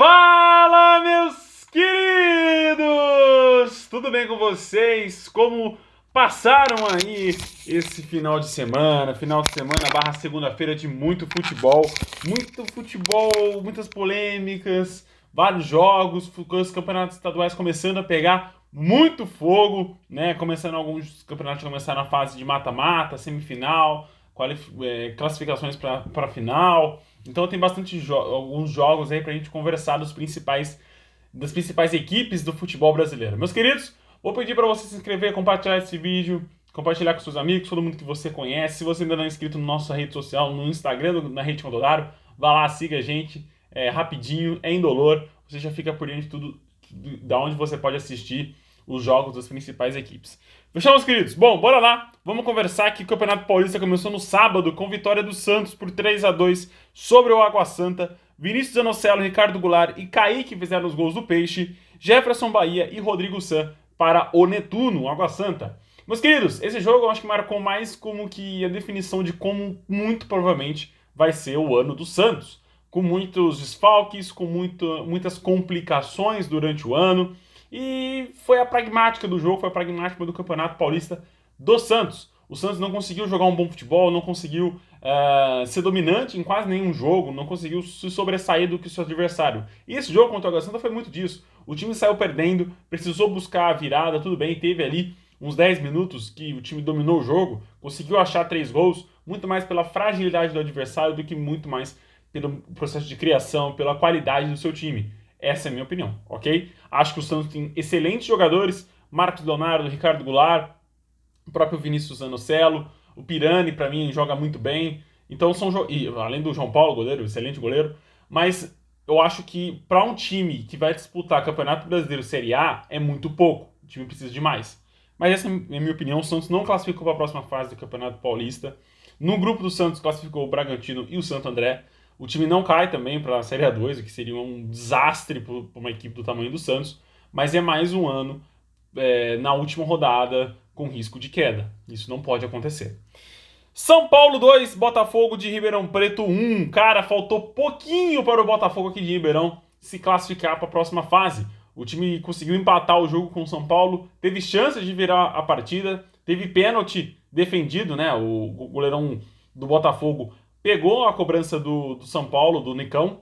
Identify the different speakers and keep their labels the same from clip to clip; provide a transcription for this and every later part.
Speaker 1: Fala, meus queridos! Tudo bem com vocês? Como passaram aí esse final de semana? Final de semana barra segunda-feira de muito futebol, muitas polêmicas, vários jogos, os campeonatos estaduais começando a pegar muito fogo, né? Começando alguns campeonatos começaram na fase de mata-mata, semifinal, classificações para a final. Então tem bastante alguns jogos aí pra gente conversar das principais equipes do futebol brasileiro. Meus queridos, vou pedir para você se inscrever, compartilhar esse vídeo, compartilhar com seus amigos, todo mundo que você conhece. Se você ainda não é inscrito na nossa rede social, no Instagram, na Rede Condodaro, vá lá, siga a gente, é rapidinho, é indolor. Você já fica por dentro de tudo, da onde você pode assistir os jogos das principais equipes. Fechamos, queridos? Bom, bora lá. Vamos conversar que o Campeonato Paulista começou no sábado com vitória do Santos por 3-2 sobre o Água Santa. Vinícius Zanocelo, Ricardo Goulart e Kaique fizeram os gols do Peixe. Jefferson Bahia e Rodrigo San para o Netuno, Água Santa. Meus queridos, esse jogo eu acho que marcou mais como que a definição de como muito provavelmente vai ser o ano do Santos. Com muitos desfalques, com muitas complicações durante o ano. E foi a pragmática do jogo, foi a pragmática do Campeonato Paulista do Santos. O Santos não conseguiu jogar um bom futebol, não conseguiu ser dominante em quase nenhum jogo, não conseguiu se sobressair do que o seu adversário. E esse jogo contra o Água Santa foi muito disso. O time saiu perdendo, precisou buscar a virada, tudo bem, teve ali uns 10 minutos que o time dominou o jogo, conseguiu achar 3 gols, muito mais pela fragilidade do adversário do que muito mais pelo processo de criação, pela qualidade do seu time. Essa é a minha opinião, ok? Acho que o Santos tem excelentes jogadores, Marcos Leonardo, Ricardo Goulart, o próprio Vinícius Zanocelo, o Pirani, para mim, joga muito bem. Então, além do João Paulo, goleiro, excelente goleiro. Mas eu acho que para um time que vai disputar Campeonato Brasileiro Série A, é muito pouco. O time precisa de mais. Mas essa é a minha opinião. O Santos não classificou para a próxima fase do Campeonato Paulista. No grupo do Santos classificou o Bragantino e o Santo André. O time não cai também para a Série A2, o que seria um desastre para uma equipe do tamanho do Santos. Mas é mais um ano na última rodada com risco de queda. Isso não pode acontecer. São Paulo 2, Botafogo de Ribeirão Preto 1. Cara, faltou pouquinho para o Botafogo aqui de Ribeirão se classificar para a próxima fase. O time conseguiu empatar o jogo com o São Paulo, teve chance de virar a partida, teve pênalti defendido, né? O goleirão do Botafogo pegou a cobrança do São Paulo, do Nicão,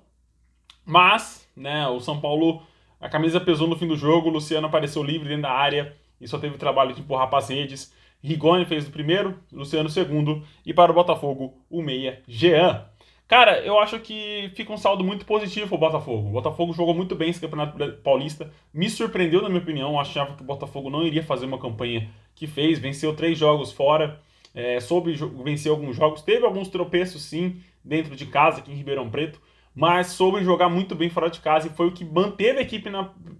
Speaker 1: mas, né, o São Paulo, a camisa pesou no fim do jogo, o Luciano apareceu livre dentro da área e só teve o trabalho de empurrar para as redes. Rigoni fez o primeiro, Luciano o segundo, e para o Botafogo, o meia Jean. Cara, eu acho que fica um saldo muito positivo pro Botafogo. O Botafogo jogou muito bem esse Campeonato Paulista, me surpreendeu na minha opinião, eu achava que o Botafogo não iria fazer uma campanha que fez, venceu 3 jogos fora, soube vencer alguns jogos, teve alguns tropeços sim, dentro de casa aqui em Ribeirão Preto, mas soube jogar muito bem fora de casa e foi o que manteve a equipe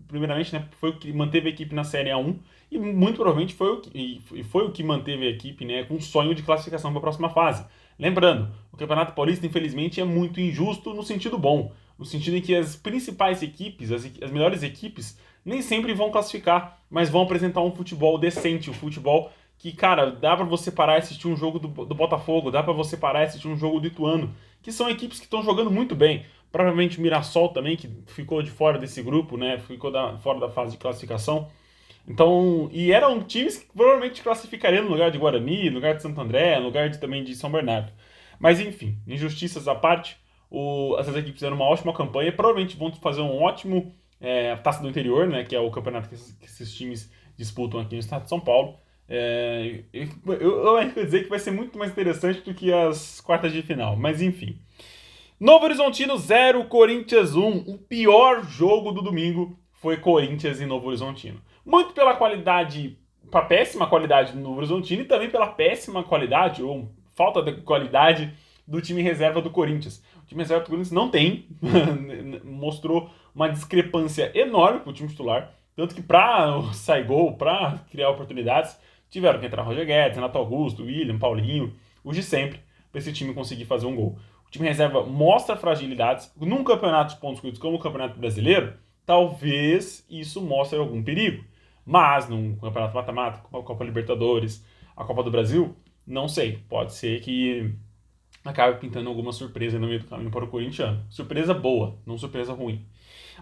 Speaker 1: primeiramente, né, foi o que manteve a equipe na Série A1 e muito provavelmente foi o que manteve a equipe, né, com um sonho de classificação para a próxima fase. Lembrando, o Campeonato Paulista infelizmente é muito injusto no sentido bom, no sentido em que as principais equipes, as melhores equipes, nem sempre vão classificar, mas vão apresentar um futebol decente, um futebol que, cara, dá pra você parar e assistir um jogo do Botafogo, dá pra você parar e assistir um jogo do Ituano, que são equipes que estão jogando muito bem. Provavelmente o Mirassol também, que ficou de fora desse grupo, né? Ficou fora da fase de classificação. Então, e eram times que provavelmente classificariam no lugar de Guarani, no lugar de Santo André, no lugar também de São Bernardo. Mas enfim, injustiças à parte, essas equipes fizeram uma ótima campanha, provavelmente vão fazer um ótimo Taça do Interior, né? Que é o campeonato que esses times disputam aqui no estado de São Paulo. Eu ia dizer que vai ser muito mais interessante do que as quartas de final, mas enfim. Novo Horizontino 0, Corinthians 1. O pior jogo do domingo foi Corinthians e Novo Horizontino. Muito pela qualidade, pela péssima qualidade do Novo Horizontino e também pela péssima qualidade, ou falta de qualidade, do time reserva do Corinthians. O time reserva do Corinthians não tem, mostrou uma discrepância enorme com o time titular, tanto que para sair gol, para criar oportunidades, tiveram que entrar Roger Guedes, Renato Augusto, William, Paulinho, os de sempre, para esse time conseguir fazer um gol. O time reserva mostra fragilidades. Num campeonato de pontos corridos como o Campeonato Brasileiro, talvez isso mostre algum perigo. Mas num campeonato mata-mata, como a Copa Libertadores, a Copa do Brasil, não sei. Pode ser que acaba pintando alguma surpresa no meio do caminho para o corintiano. Surpresa boa, não surpresa ruim.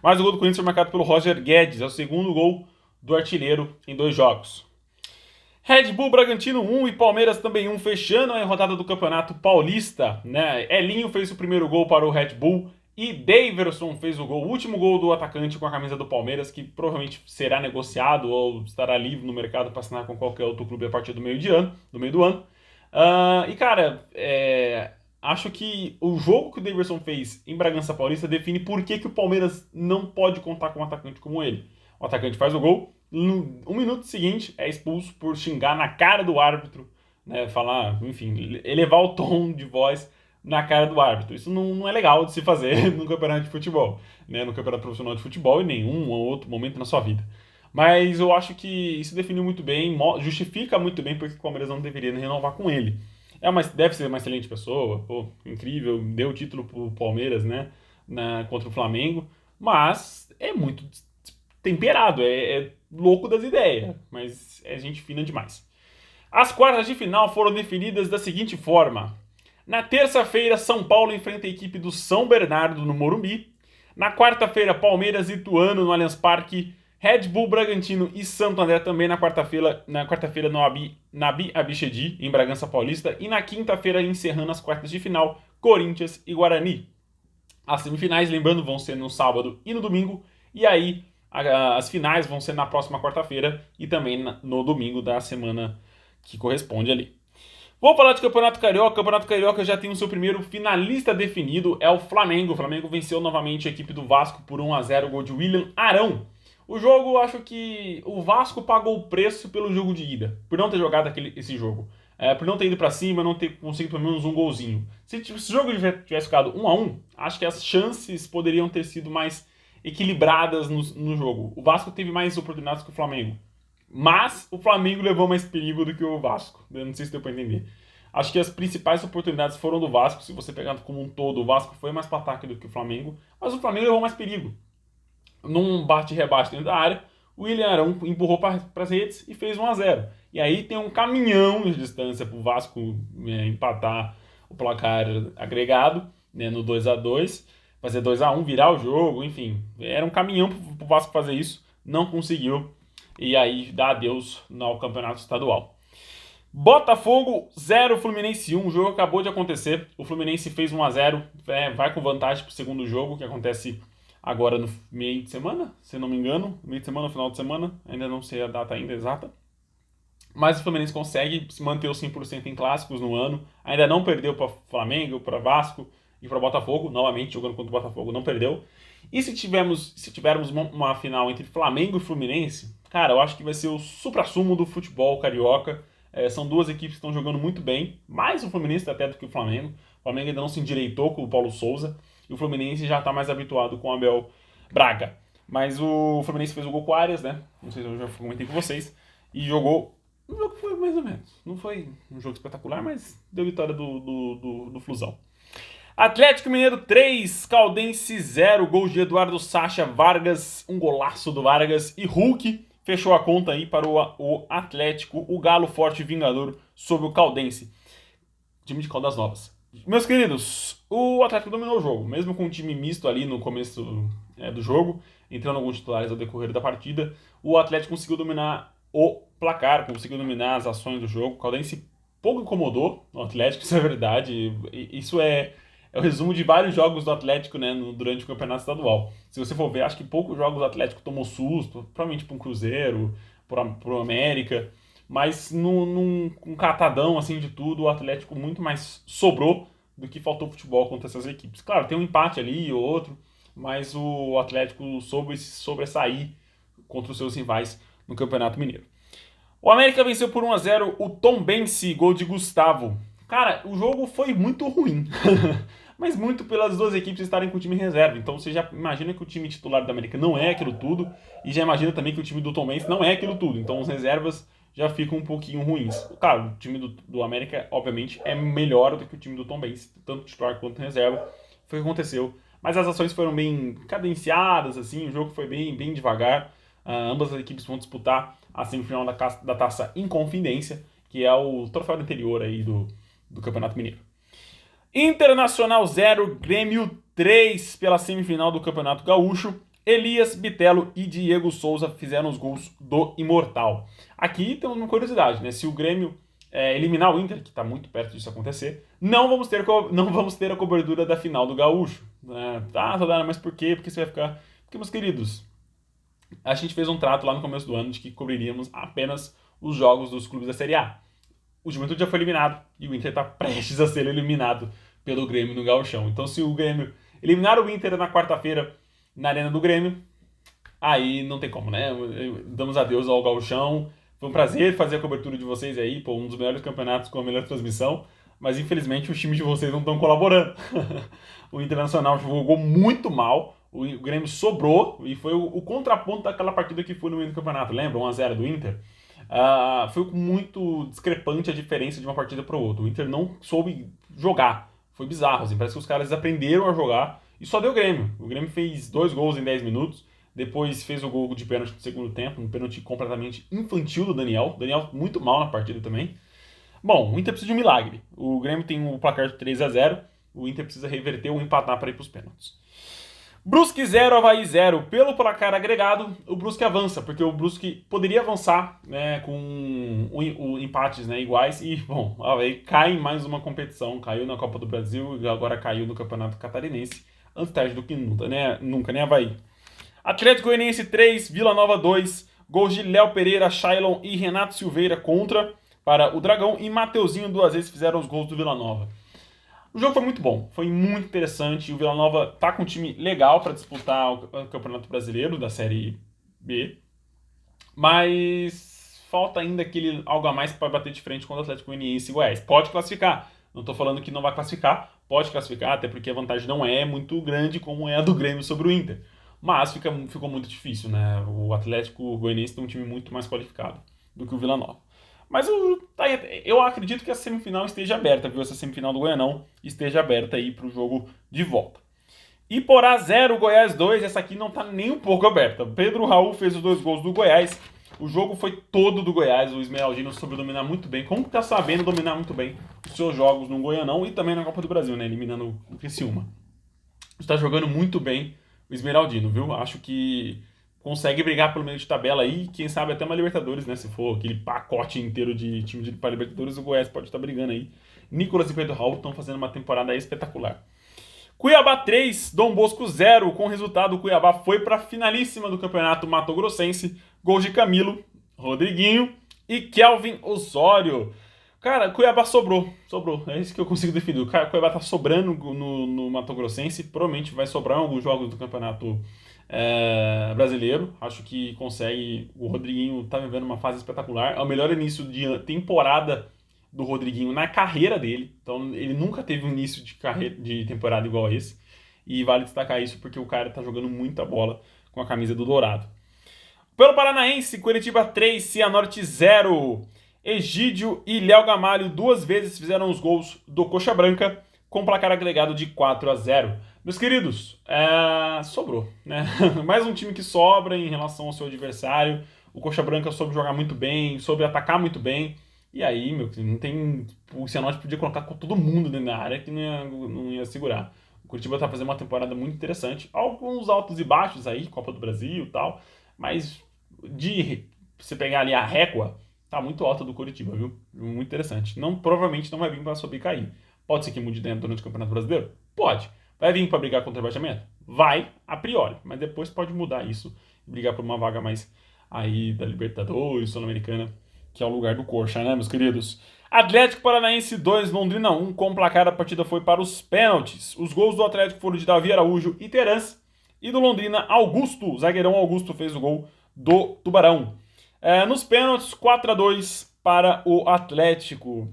Speaker 1: Mas o gol do Corinthians foi marcado pelo Roger Guedes, é o segundo gol do artilheiro em 2 jogos. Red Bull Bragantino 1 e Palmeiras também 1, fechando a rodada do Campeonato Paulista, né? Elinho fez o primeiro gol para o Red Bull e Daverson fez o gol, o último gol do atacante com a camisa do Palmeiras, que provavelmente será negociado ou estará livre no mercado para assinar com qualquer outro clube a partir do meio do ano. E cara, acho que o jogo que o Daverson fez em Bragança Paulista define por que o Palmeiras não pode contar com um atacante como ele. O atacante faz o gol, no 1 minuto seguinte é expulso por xingar na cara do árbitro, né, falar, enfim, elevar o tom de voz na cara do árbitro. Isso não é legal de se fazer no campeonato de futebol, né, no campeonato profissional de futebol e nenhum outro momento na sua vida. Mas eu acho que isso definiu muito bem, justifica muito bem porque o Palmeiras não deveria renovar com ele. Deve ser uma excelente pessoa, pô, incrível, deu o título pro Palmeiras, né, contra o Flamengo, mas é muito temperado, é louco das ideias, mas é gente fina demais. As quartas de final foram definidas da seguinte forma: na terça-feira, São Paulo enfrenta a equipe do São Bernardo no Morumbi. Na quarta-feira, Palmeiras e Ituano no Allianz Parque. Red Bull Bragantino e Santo André também na quarta-feira no Nabi Abichedi, em Bragança Paulista. E na quinta-feira, encerrando as quartas de final, Corinthians e Guarani. As semifinais, lembrando, vão ser no sábado e no domingo. E aí, as finais vão ser na próxima quarta-feira e também no domingo da semana que corresponde ali. Vou falar de Campeonato Carioca. O Campeonato Carioca já tem o seu primeiro finalista definido, é o Flamengo. O Flamengo venceu novamente a equipe do Vasco por 1-0, gol de William Arão. O jogo, acho que o Vasco pagou o preço pelo jogo de ida, por não ter jogado esse jogo. Por não ter ido pra cima, não ter conseguido pelo menos um golzinho. Se o jogo tivesse ficado 1-1, acho que as chances poderiam ter sido mais equilibradas no jogo. O Vasco teve mais oportunidades que o Flamengo. Mas o Flamengo levou mais perigo do que o Vasco. Eu não sei se deu pra entender. Acho que as principais oportunidades foram do Vasco. Se você pegar como um todo, o Vasco foi mais para ataque do que o Flamengo. Mas o Flamengo levou mais perigo. Num bate-rebate dentro da área, o William Arão empurrou para as redes e fez 1-0. E aí tem um caminhão de distância para o Vasco empatar o placar agregado, né, no 2-2, fazer 2-1, virar o jogo, enfim. Era um caminhão para o Vasco fazer isso, não conseguiu. E aí dá adeus ao campeonato estadual. Botafogo 0, Fluminense 1. O jogo acabou de acontecer. O Fluminense fez 1-0, vai com vantagem para o segundo jogo, que acontece agora no meio de semana, se não me engano. Meio de semana, final de semana. Ainda não sei a data ainda exata. Mas o Fluminense consegue se manter os 100% em clássicos no ano. Ainda não perdeu para Flamengo, para Vasco e para Botafogo. Novamente, jogando contra o Botafogo, não perdeu. E se tivermos uma final entre Flamengo e Fluminense, cara, eu acho que vai ser o suprassumo do futebol carioca. São duas equipes que estão jogando muito bem, mais o Fluminense até do que o Flamengo. O Flamengo ainda não se endireitou com o Paulo Souza, e o Fluminense já está mais habituado com o Abel Braga. Mas o Fluminense fez o gol com o Arias, né? Não sei se eu já comentei com vocês. E jogou. O jogo foi mais ou menos. Não foi um jogo espetacular, mas deu vitória do Flusão. Atlético Mineiro 3, Caldense 0, gol de Eduardo Sacha, Vargas, um golaço do Vargas e Hulk fechou a conta aí para o Atlético, o Galo Forte e Vingador sobre o Caldense. Time de Caldas Novas. Meus queridos, o Atlético dominou o jogo, mesmo com um time misto ali no começo do jogo, entrando alguns titulares ao decorrer da partida, o Atlético conseguiu dominar o placar, conseguiu dominar as ações do jogo. O Caldense pouco incomodou o Atlético, isso é verdade. Isso é o resumo de vários jogos do Atlético, né, durante o campeonato estadual. Se você for ver, acho que poucos jogos do Atlético tomou susto, provavelmente para um Cruzeiro, para o América, mas num catadão assim de tudo, o Atlético muito mais sobrou do que faltou futebol contra essas equipes. Claro, tem um empate ali ou outro, mas o Atlético soube se sobressair contra os seus rivais no Campeonato Mineiro. O América venceu por 1-0 o Tombense, gol de Gustavo. Cara, o jogo foi muito ruim. Mas muito pelas duas equipes estarem com o time em reserva. Então você já imagina que o time titular da América não é aquilo tudo. E já imagina também que o time do Tombense não é aquilo tudo. Então as reservas já ficam um pouquinho ruins. Claro, o time do América, obviamente, é melhor do que o time do Tombense. Tanto titular quanto reserva. Foi o que aconteceu. Mas as ações foram bem cadenciadas, assim. O jogo foi bem devagar. Ambas as equipes vão disputar a semifinal da Taça Inconfidência, que é o troféu anterior aí do Campeonato Mineiro. Internacional 0, Grêmio 3 pela semifinal do Campeonato Gaúcho. Elias, Bitelo e Diego Souza fizeram os gols do Imortal. Aqui temos uma curiosidade, né? Se o Grêmio eliminar o Inter, que está muito perto disso acontecer, não vamos ter a cobertura da final do Gaúcho. Né? Ah, Todara, mas por quê? Porque você vai ficar... Porque, meus queridos, a gente fez um trato lá no começo do ano de que cobriríamos apenas os jogos dos clubes da Série A. O Juventude já foi eliminado e o Inter está prestes a ser eliminado pelo Grêmio no Gauchão. Então, se o Grêmio eliminar o Inter na quarta-feira na Arena do Grêmio, aí não tem como, né? Damos adeus ao Gauchão. Foi um prazer fazer a cobertura de vocês aí, pô, um dos melhores campeonatos com a melhor transmissão, mas infelizmente os times de vocês não estão colaborando. O Internacional jogou muito mal, o Grêmio sobrou e foi o contraponto daquela partida que foi no meio do campeonato, lembra? 1-0 do Inter? Foi muito discrepante a diferença de uma partida para outra. O Inter não soube jogar. Foi bizarro, assim. Parece que os caras aprenderam a jogar e só deu o Grêmio. O Grêmio fez 2 gols em 10 minutos. Depois fez o gol de pênalti no segundo tempo, um pênalti completamente infantil do Daniel. Daniel muito mal na partida também. Bom, o Inter precisa de um milagre. O Grêmio tem o placar de 3-0. O Inter precisa reverter ou empatar para ir para os pênaltis. Brusque 0, Avaí 0. Pelo placar agregado, o Brusque avança, porque o Brusque poderia avançar, né, com empates, né, iguais. E, bom, o Avaí cai em mais uma competição. Caiu na Copa do Brasil e agora caiu no Campeonato Catarinense. Antes tarde do que nunca, né, Avaí? Atlético Goianiense 3, Vila Nova 2. Gols de Léo Pereira, Shailon e Renato Silveira contra para o Dragão. E Mateuzinho 2 vezes fizeram os gols do Vila Nova. O jogo foi muito bom, foi muito interessante. O Vila Nova tá com um time legal para disputar o Campeonato Brasileiro da Série B, mas falta ainda aquele algo a mais para bater de frente com o Atlético Goianiense e Goiás. Pode classificar, não tô falando que não vai classificar, pode classificar, até porque a vantagem não é muito grande como é a do Grêmio sobre o Inter. Mas ficou muito difícil, né? O Atlético Goianiense tem um time muito mais qualificado do que o Vila Nova. Mas eu acredito que a semifinal esteja aberta, viu? Essa semifinal do Goianão esteja aberta aí pro jogo de volta. Iporá 0, Goiás 2. Essa aqui não tá nem um pouco aberta. Pedro Raul fez os 2 gols do Goiás. O jogo foi todo do Goiás. O Esmeraldino soube dominar muito bem. Como que tá sabendo dominar muito bem os seus jogos no Goianão e também na Copa do Brasil, né? Eliminando o Criciúma. Está jogando muito bem o Esmeraldino, viu? Acho que consegue brigar pelo meio de tabela aí, quem sabe até uma Libertadores, né? Se for aquele pacote inteiro de time para Libertadores, o Goiás pode estar brigando aí. Nicolas e Pedro Raul estão fazendo uma temporada espetacular. Cuiabá 3, Dom Bosco 0. Com o resultado, o Cuiabá foi para a finalíssima do Campeonato Mato Grossense. Gols de Camilo, Rodriguinho e Kelvin Osório. Cara, Cuiabá sobrou. É isso que eu consigo definir. O Cuiabá tá sobrando no Mato Grossense. Provavelmente vai sobrar em alguns jogos do Campeonato Brasileiro. Acho que consegue. O Rodriguinho tá vivendo uma fase espetacular. É o melhor início de temporada do Rodriguinho na carreira dele. Então ele nunca teve um início de temporada igual a esse. E vale destacar isso porque o cara tá jogando muita bola com a camisa do Dourado. Pelo Paranaense, Curitiba 3, Cianorte 0. Egídio e Léo Gamalho 2 vezes fizeram os gols do Coxa Branca, com placar agregado de 4-0. Meus queridos, sobrou, né? Mais um time que sobra em relação ao seu adversário. O Coxa Branca soube jogar muito bem, soube atacar muito bem. E aí, meu, não tem. O Cianorte podia colocar todo mundo dentro da área que não ia segurar. O Curitiba tá fazendo uma temporada muito interessante. Alguns altos e baixos aí, Copa do Brasil e tal. Mas de você pegar ali a régua, tá muito alta do Curitiba, viu? Muito interessante. Provavelmente não vai vir para subir e cair. Pode ser que mude dentro durante o Campeonato Brasileiro? Pode. Vai vir para brigar contra o rebaixamento? Vai, a priori. Mas depois pode mudar isso e brigar por uma vaga mais aí da Libertadores, Sul-Americana, que é o lugar do Coxa, né, meus queridos? Atlético Paranaense 2, Londrina 1. Com o placar, a partida foi para os pênaltis. Os gols do Atlético foram de Davi Araújo e Terãs. E do Londrina, Augusto. O zagueirão Augusto fez o gol do Tubarão. Nos pênaltis, 4-2 para o Atlético.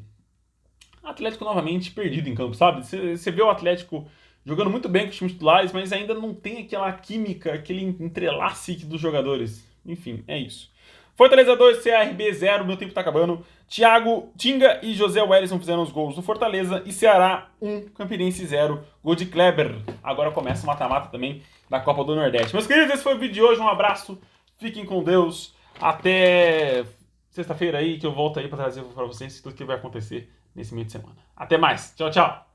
Speaker 1: Atlético novamente perdido em campo, sabe? Você vê o Atlético jogando muito bem com os times titulares, mas ainda não tem aquela química, aquele entrelace dos jogadores. Enfim, é isso. Fortaleza 2, CRB 0, meu tempo tá acabando. Thiago, Tinga e José Wellison fizeram os gols do Fortaleza. E Ceará 1, Campinense 0, gol de Kleber. Agora começa o mata-mata também da Copa do Nordeste. Meus queridos, esse foi o vídeo de hoje. Um abraço, fiquem com Deus. Até sexta-feira aí, que eu volto aí pra trazer pra vocês tudo que vai acontecer nesse meio de semana. Até mais, tchau, tchau.